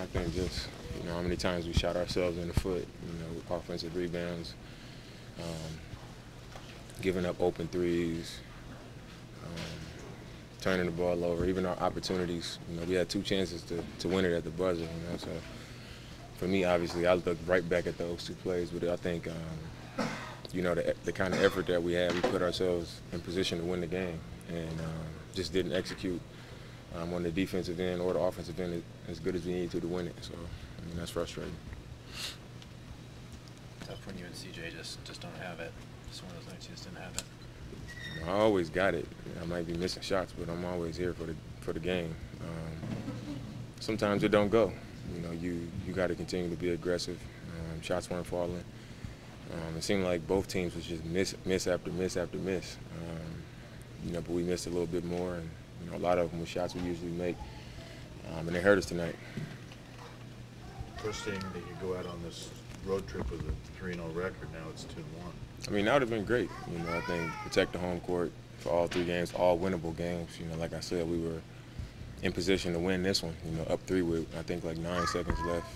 I think just, how many times we shot ourselves in the foot, with offensive rebounds, um, giving up open threes, turning the ball over, even our opportunities. We had 2 chances to win it at the buzzer, so for me, obviously, I look right back at those 2 plays, but I think, the kind of effort that we had, we put ourselves in position to win the game and just didn't execute on the defensive end or the offensive end as good as we needed to win it. So, that's frustrating. Tough when you and CJ just don't have it. Just one of those nights you just didn't have it. I always got it. I might be missing shots, but I'm always here for the game. Sometimes it don't go. You got to continue to be aggressive. Shots weren't falling. It seemed like both teams was just miss after miss after miss. But we missed a little bit more, and a lot of them were shots we usually make, and they hurt us tonight. First thing that you go out on this road trip with a 3-0 record, now it's 2-1. That would have been great. I think protect the home court for all 3 games, all winnable games. Like I said, we were in position to win this one. Up 3 with I think like 9 seconds left.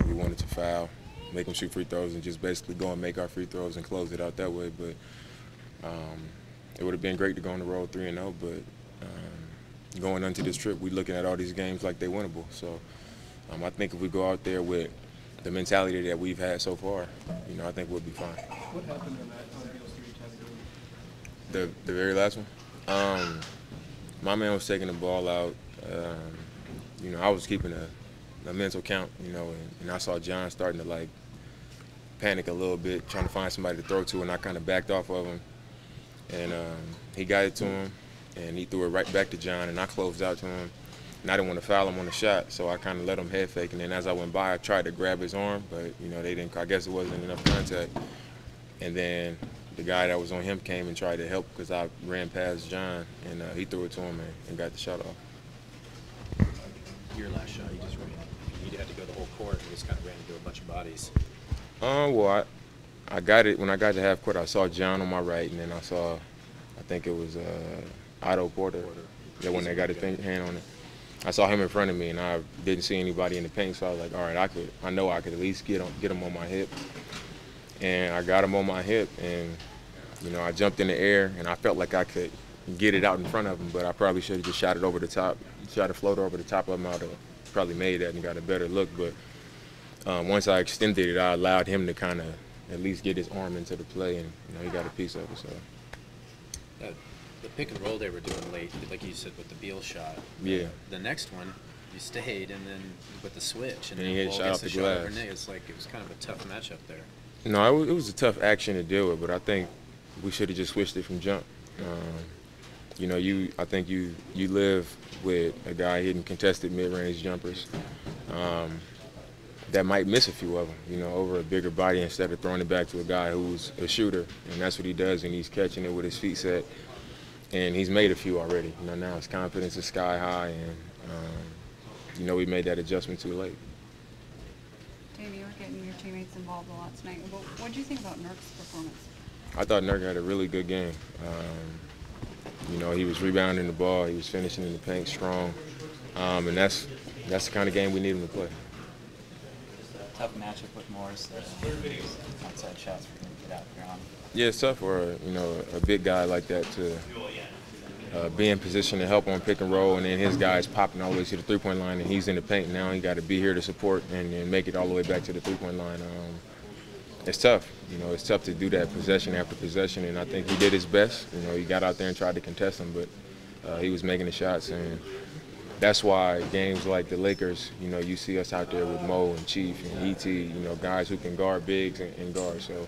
We wanted to foul, make them shoot free throws, and just basically go and make our free throws and close it out that way. But it would have been great to go on the road 3-0. But going into this trip, we're looking at all these games like they're winnable. So I think if we go out there with the mentality that we've had so far, I think we'll be fine. What happened in that Beals 3 time? The very last one? My man was taking the ball out. I was keeping a mental count, and I saw John starting to, panic a little bit, trying to find somebody to throw to, and I kind of backed off of him. And he got it to him, and he threw it right back to John, and I closed out to him. And I didn't want to foul him on the shot, so I kind of let him head fake. And then as I went by, I tried to grab his arm, but, they didn't. I guess it wasn't enough contact. And then the guy that was on him came and tried to help because I ran past John, and he threw it to him and got the shot off. Your last shot, you just ran. You had to go the whole court. You just kind of ran into a bunch of bodies. Well, I got it. When I got to half court, I saw John on my right, and then I saw, I think it was Otto Porter. Yeah, when they got his hand on it. I saw him in front of me, and I didn't see anybody in the paint, so I was like, all right, I know I could at least get him on my hip. And I got him on my hip, and, I jumped in the air, and I felt like I could get it out in front of him, but I probably should have just shot it over the top, shot a floater over the top of him. I would have probably made that and got a better look. But once I extended it, I allowed him to kind of at least get his arm into the play, and, he got a piece of it. So. The pick and roll they were doing late, like you said with the Beal shot. Yeah. The next one, you stayed, and then with the switch, and then then he hit shot off the glass. It's like it was kind of a tough matchup there. No, it was a tough action to deal with, but I think we should have just switched it from jump. I think you live with a guy hitting contested mid-range jumpers that might miss a few of them, over a bigger body instead of throwing it back to a guy who's a shooter, and that's what he does, and he's catching it with his feet set. And he's made a few already. Now his confidence is sky high, and we made that adjustment too late. Jamie, you were getting your teammates involved a lot tonight. What did you think about Nurk's performance? I thought Nurk had a really good game. He was rebounding the ball, he was finishing in the paint strong, and that's the kind of game we need him to play. Tough matchup with Morris. Outside shots for him to get out there on. Yeah, it's tough for a big guy like that to be in position to help on pick and roll, and then his guy's popping all the way to the three-point line, and he's in the paint. Now he got to be here to support and make it all the way back to the three-point line. It's tough. It's tough to do that possession after possession, and I think he did his best. He got out there and tried to contest him, but he was making the shots, and that's why games like the Lakers, you see us out there with Mo and Chief and E.T., guys who can guard bigs and guard. So